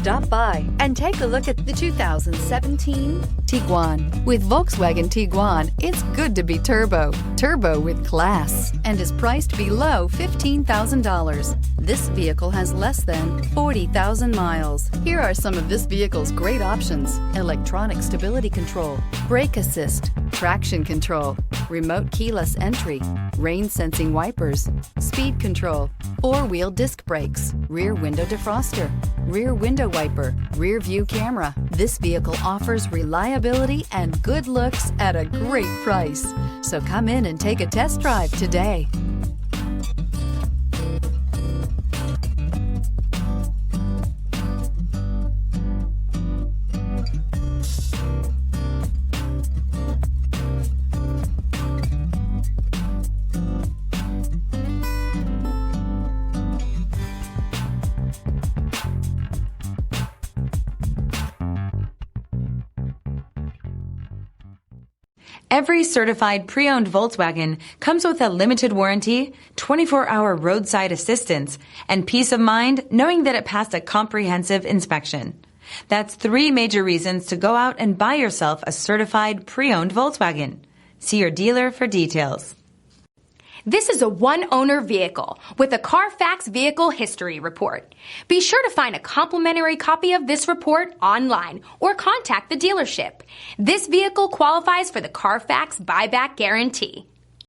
Stop by and take a look at the 2017 Tiguan. With Volkswagen Tiguan, it's good to be turbo. Turbo with class, and is priced below $15,000. This vehicle has less than 40,000 miles. Here are some of this vehicle's great options: electronic stability control, brake assist, traction control, remote keyless entry, rain sensing wipers, speed control, four-wheel disc brakes, rear window defroster, rear window wiper, rear view camera. This vehicle offers reliability and good looks at a great price. So come in and take a test drive today. Every certified pre-owned Volkswagen comes with a limited warranty, 24-hour roadside assistance, and peace of mind knowing that it passed a comprehensive inspection. That's 3 major reasons to go out and buy yourself a certified pre-owned Volkswagen. See your dealer for details. This is a one-owner vehicle with a Carfax Vehicle History Report. Be sure to find a complimentary copy of this report online or contact the dealership. This vehicle qualifies for the Carfax Buyback Guarantee.